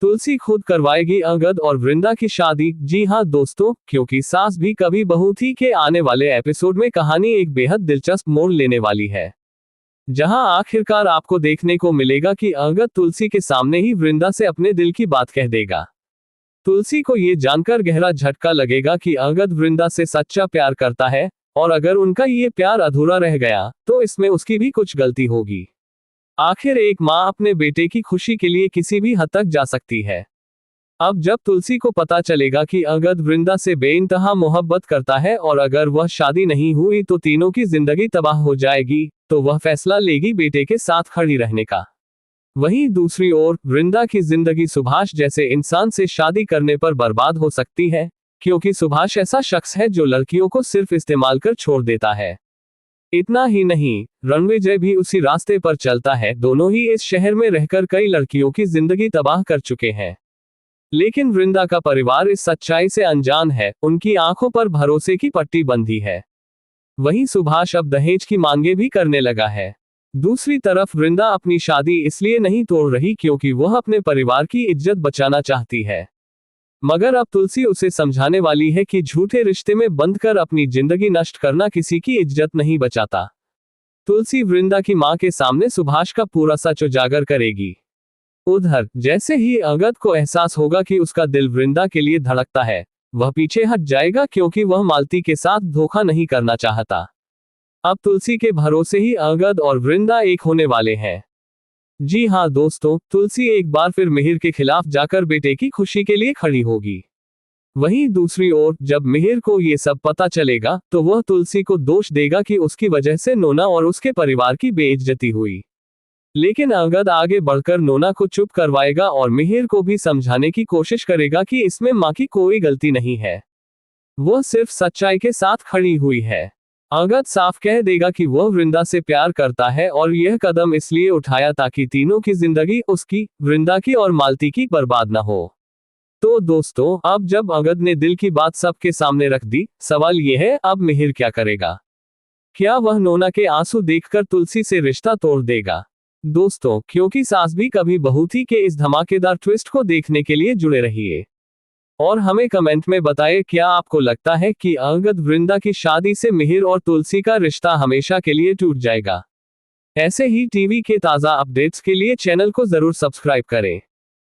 तुलसी खुद करवाएगी अंगद और वृंदा की शादी। जी हाँ दोस्तों, क्योंकि सास भी कभी बहू थी के आने वाले एपिसोड में कहानी एक बेहद दिलचस्प मोड़ लेने वाली है, जहां आखिरकार आपको देखने को मिलेगा कि अंगद तुलसी के सामने ही वृंदा से अपने दिल की बात कह देगा। तुलसी को ये जानकर गहरा झटका लगेगा कि अंगद वृंदा से सच्चा प्यार करता है, और अगर उनका ये प्यार अधूरा रह गया तो इसमें उसकी भी कुछ गलती होगी। आखिर एक माँ अपने बेटे की खुशी के लिए किसी भी हद तक जा सकती है। अब जब तुलसी को पता चलेगा कि अंगद वृंदा से बेइंतहा मोहब्बत करता है और अगर वह शादी नहीं हुई तो तीनों की जिंदगी तबाह हो जाएगी, तो वह फैसला लेगी बेटे के साथ खड़ी रहने का। वहीं दूसरी ओर वृंदा की जिंदगी सुभाष जैसे इंसान से शादी करने पर बर्बाद हो सकती है, क्योंकि सुभाष ऐसा शख्स है जो लड़कियों को सिर्फ इस्तेमाल कर छोड़ देता है। इतना ही नहीं, रणविजय भी उसी रास्ते पर चलता है। दोनों ही इस शहर में रहकर कई लड़कियों की जिंदगी तबाह कर चुके हैं, लेकिन वृंदा का परिवार इस सच्चाई से अनजान है। उनकी आंखों पर भरोसे की पट्टी बंधी है। वहीं सुभाष अब दहेज की मांगे भी करने लगा है। दूसरी तरफ वृंदा अपनी शादी इसलिए नहीं तोड़ रही क्योंकि वह अपने परिवार की इज्जत बचाना चाहती है, मगर अब तुलसी उसे समझाने वाली है कि झूठे रिश्ते में बंध कर अपनी जिंदगी नष्ट करना किसी की इज्जत नहीं बचाता। तुलसी वृंदा की मां के सामने सुभाष का पूरा सच उजागर करेगी। उधर जैसे ही अंगद को एहसास होगा कि उसका दिल वृंदा के लिए धड़कता है, वह पीछे हट जाएगा क्योंकि वह मालती के साथ धोखा नहीं करना चाहता। अब तुलसी के भरोसे ही अंगद और वृंदा एक होने वाले हैं। जी हाँ दोस्तों, तुलसी एक बार फिर मिहिर के खिलाफ जाकर बेटे की खुशी के लिए खड़ी होगी। वहीं दूसरी ओर जब मिहिर को ये सब पता चलेगा तो वह तुलसी को दोष देगा कि उसकी वजह से नोना और उसके परिवार की बेइज्जती हुई। लेकिन अंगद आगे बढ़कर नोना को चुप करवाएगा और मिहिर को भी समझाने की कोशिश करेगा कि इसमें मां की कोई गलती नहीं है, वह सिर्फ सच्चाई के साथ खड़ी हुई है। अंगद साफ कह देगा कि वह वृंदा से प्यार करता है और यह कदम इसलिए उठाया ताकि तीनों की जिंदगी, उसकी, वृंदा की और मालती की, बर्बाद न हो। तो दोस्तों, अब जब अंगद ने दिल की बात सबके सामने रख दी, सवाल यह है अब मिहिर क्या करेगा? क्या वह नोना के आंसू देखकर तुलसी से रिश्ता तोड़ देगा? दोस्तों, क्योंकि सास भी कभी बहू थी के इस धमाकेदार ट्विस्ट को देखने के लिए जुड़े रहिए और हमें कमेंट में बताएं, क्या आपको लगता है कि अंगद वृंदा की शादी से मिहिर और तुलसी का रिश्ता हमेशा के लिए टूट जाएगा? ऐसे ही टीवी के ताज़ा अपडेट्स के लिए चैनल को जरूर सब्सक्राइब करें।